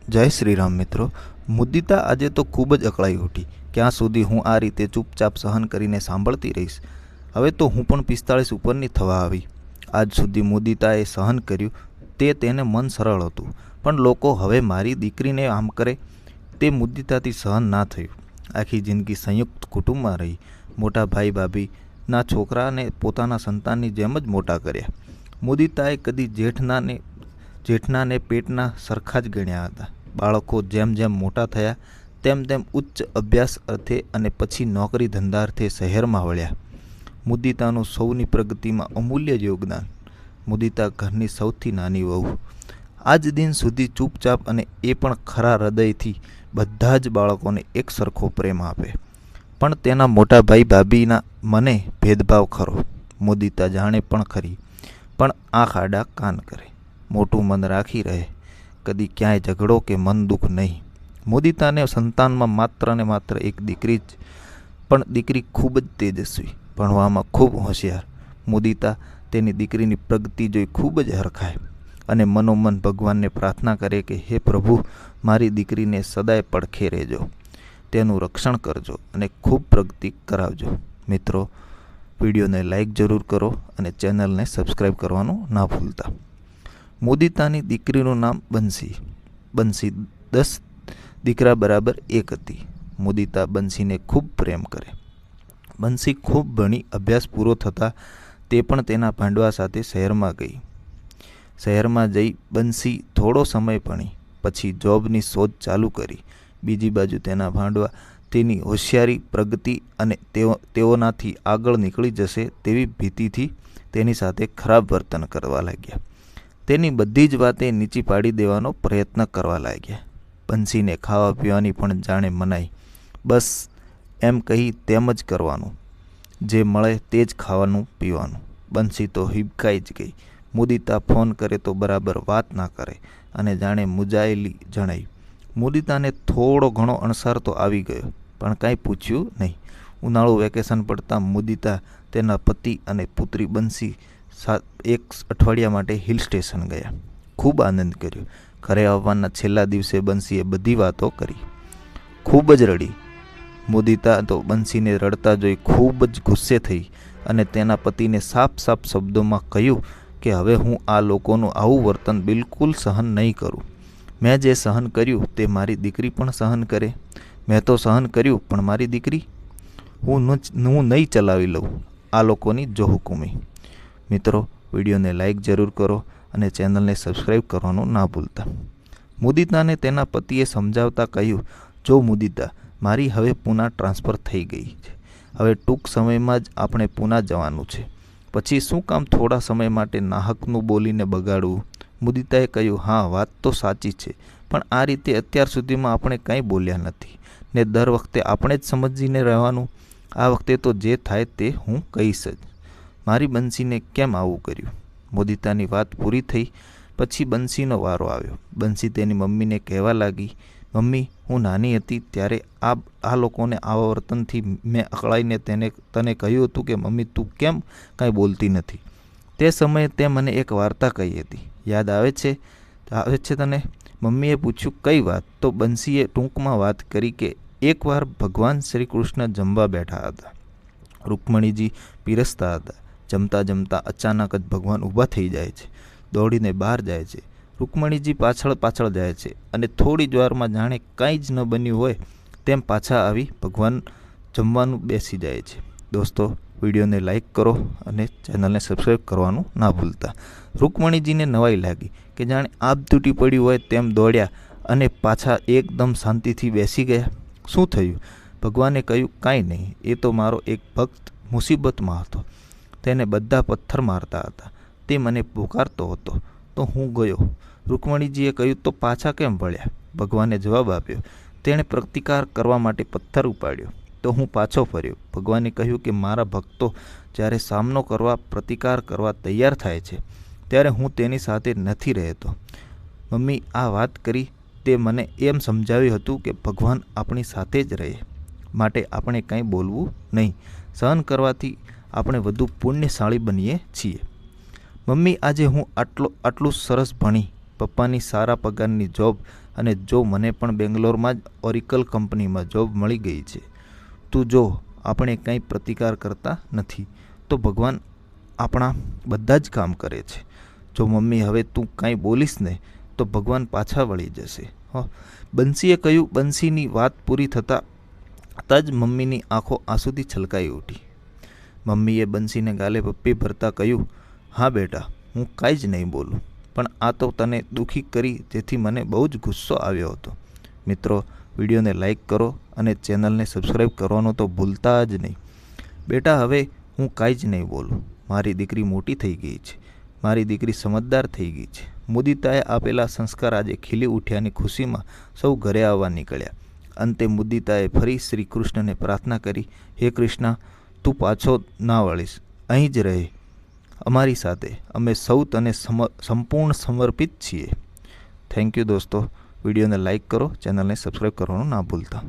जय श्री राम मित्रों। मुदिता आज तो खूब ज अकड़ाई उठी। क्या सुधी हूँ आ रीते चूपचाप सहन करीने सांभळती रहीश। हवे तो हूँ पण 45 उपरनी थवा आवी। आज सुधी मुदिताए सहन कर्युं ते तेने मन सरळ हतुं, पण लोको हवे मारी दीकरीने आम करे ते मुदिताथी सहन ना थयुं। आखी जिंदगी संयुक्त कुटुंबमां रही, मोटा भाई भाभी ना छोकरा ने पोताना संताननी जेम ज मोटा कर्या। मुदिताए कदी जेठना ने पेटना सरखा ज गण्या हता। बाळको जेम जेम मोटा थया तेम तेम उच्च अभ्यास अर्थे अने पछी नौकरी धंधा अर्थे शहेरमां वळ्या। मुदितानुं सौनी प्रगतिमां अमूल्य योगदान। मुदिता घरनी सौथी नानी वहू। आज दिन सुधी चूपचाप अने ए पण खरा हृदयथी बधा ज बाळकोने एक सरखो प्रेम आपे, पण तेना मोटा भाई भाभीना मने भेदभाव खरो। मुदिता जाणे पण खरी, पण आंख आडा कान करे, मोटું मन राखी रहे, कदी क्यांय झगड़ो के मन दुख नहीं। मुदिता ने संतान में मात्र ने मात्र एक दीकरी ज, पण दीकरी खूब ज तेजस्वी, भणवामां खूब होशियार। मुदिता तेनी दीकरीनी प्रगति जोई खूब ज हरखाय अने मनोमन भगवान ने प्रार्थना करे कि हे प्रभु, मारी दीकरीने सदाय પડખે રહેજો, तेनुं रक्षण करजो अने खूब प्रगति करावजो। मित्रों, विडियो ने लाइक जरूर करो अने चेनल ने सब्सक्राइब करवानुं ना भूलता। मुदितानी दीकरीनुं नाम बंसी। बंसी 10 दीकरा बराबर 1 हती। मुदिता बंसी ने खूब प्रेम करे। बंसी खूब भणी अभ्यास पूरो थता ते पण तेना भांडवा साथे शहेरमां गई। शहेरमां जई बंसी थोड़ो समय भणी, पछी जॉबनी शोध चालू करी। बीजी बाजु तेना भांडवा तेनी होशियारी, प्रगति अने तेओनाथी आगळ निकળી जशे तेवी भीतिथी तेनी साथे खराब वर्तन करवा लाग्या। तेनी बधी ज वाते नीची पाड़ी देवानो प्रयत्न करवा लाग्या। बंसीने खावा पीवानी पण जाणे मनाई। बस एम कही तेम ज करवानुं, जे मळे ते ज खावानुं पीवानुं। बंसी तो हिबकाई ज गई। मुदिता फोन करे तो बराबर वात ना करे अने जाणे मूंझायेली जणाई। मुदिताने थोड़ो घणो अणसार तो आवी गयो, पण कांई पूछ्युं नहीं। उनाळु वेकेशन पड़ता मुदिता तेना पति अने पुत्री बंसी 1 अठवाडिया माटे हिल स्टेशन गया। खूब आनंद कर्यो। घरे आववाना छेल्ला दिवसे बंसीए बधी वातो करी। खूब ज रड़ी। मुदिता तो बंसीने रड़ता जोई खूब ज गुस्से थई अने तेना पतिने साफ साफ शब्दोमां कह्युं कि हवे हूँ आ लोकोनुं आवुं वर्तन बिलकुल सहन नहीं करूँ। मैं जे सहन कर्युं ते मारी दीकरी पण सहन करे। मैं तो सहन कर्युं, पण मारी दीकरी हूँ नहीं चलावी लऊं आ लोकोनी जो हुकुमी। मित्रों, विडियो ने लाइक जरूर करो अने चेनल ने सब्सक्राइब करवानुं ना भूलता। मुदिता ने तेना पतिए समझावता कह्युं, जो मुदिता, मारी हवे पूना ट्रांसफर थई गई छे। हवे टूंक समयमां ज आपणे पूना जवानुं छे। पछी शुं काम थोड़ा समय माटे नाहकनुं बोलीने बगाड़વું। मुदिताए कह्युं, हाँ, वात तो साची छे, पण आ रीते अत्यार सुधीमां आपणे कंई बोल्या नथी ने दर वखते आपणे ज समजीने रहेवानुं। आ वखते तो जे थाय ते हूँ कहीश ज। मारी बंसीने केम आवुं कर्युं। मुदितानी वात पूरी थई पछी बंसीनो वारो आव्यो। बंसी तेनी मम्मीने कहेवा लागी, मम्मी, हूँ नानी हती त्यारे आ लोकोने आवा वर्तनथी मैं अकळाईने तने कह्युं हतुं के मम्मी तू केम कांई बोलती नथी। ते समये ते मने एक वार्ता कही हती, याद आवे छे तने? मम्मीए पूछ्युं, कई वात? तो बंसीए टूंकमां वात करी के एक वार भगवान श्री कृष्ण जमवा बैठा हता। रुक्मणीजी पीरसता हता। जमता जमता अचानक ज भगवान ऊभा थई जाय छे, दौड़ीने बहार जाय छे। रुक्मणीजी पाछळ पाछळ जाय छे अने थोड़ी ज वारमां जाणे कांई ज न बन्युं होय तेम पाछा आवी भगवान जमवानुं बेसी जाय छे। दोस्तों, विडियो ने लाइक करो अने चेनल ने सब्सक्राइब करवानुं ना भूलता। रुक्मणीजीने नवाई लागी के जाणे आप तूटी पड्युं होय तेम दौड्या अने पाछा एकदम शांतिथी बेसी गया। शुं थयुं? भगवाने कह्युं, कांई नहीं, ए तो मारो एक भक्त मुसीबतमां हतो। तेने बधा पत्थर मारता हता। ते मने पुकारतो हतो तो हूँ गयो। रुक्मणीजीए कह्युं, तो पाछा केम वळ्या? भगवाने जवाब आप्यो, तेणे प्रतिकार करवा माटे पत्थर उपाड्यो तो हूँ पाछो फर्यो। भगवाने कह्युं कि मारा भक्तो ज्यारे सामनो करवा, प्रतिकार करवा तैयार थाय छे त्यारे हूँ तेनी साथे नथी रहेतो। मम्मी आ वात करी ते मने एम समजाव्युं हतुं के भगवान आपणी साथे ज रहे, माटे आपणे कंई बोलवुं नहीं। सहन करवाथी આપણે વધુ પુણ્યશાળી બનીએ છીએ। મમ્મી, આજે હું આટલું સરસ ભણી, પપ્પાની સારા પગારની જોબ અને જો મને પણ બેંગ્લોરમાં જ ઓરિકલ કંપનીમાં જોબ મળી ગઈ છે. તું જો આપણે કંઈ પ્રતિકાર કરતા નથી તો ભગવાન આપણા બધા જ કામ કરે છે. જો મમ્મી હવે તું કાંઈ બોલીશ ને તો ભગવાન પાછા વળી જશે. બંસીએ કહ્યું. બંસીની વાત પૂરી થતાં જ મમ્મીની આંખો આંસુથી છલકાઈ ઉઠી. મમ્મીએ બંસીને ગાલે પપ્પી ભરતા કહ્યું, હા બેટા, હું કાંઈ જ નહીં બોલું, પણ આ તો તને દુઃખી કરી જેથી મને બહુ જ ગુસ્સો આવ્યો હતો. મિત્રો, વિડીયોને લાઈક કરો અને ચેનલને સબસ્ક્રાઈબ કરવાનો તો ભૂલતા જ નહીં. બેટા, હવે હું કાંઈ જ નહીં બોલું. મારી દીકરી મોટી થઈ ગઈ છે. મારી દીકરી સમજદાર થઈ ગઈ છે. મુદિતાએ આપેલા સંસ્કાર આજે ખીલી ઉઠ્યાની ખુશીમાં સૌ ઘરે આવવા નીકળ્યા. અંતે મુદિતાએ ફરી શ્રી કૃષ્ણને પ્રાર્થના કરી, હે કૃષ્ણ, તું પાછો ના વળીશ, અહીં જ રહે અમારી સાથે. અમે સૌ તને સંપૂર્ણ સમર્પિત છીએ. થેન્ક યુ દોસ્તો. વિડીયોને લાઈક કરો, ચેનલને સબસ્ક્રાઈબ કરવાનું ના ભૂલતા.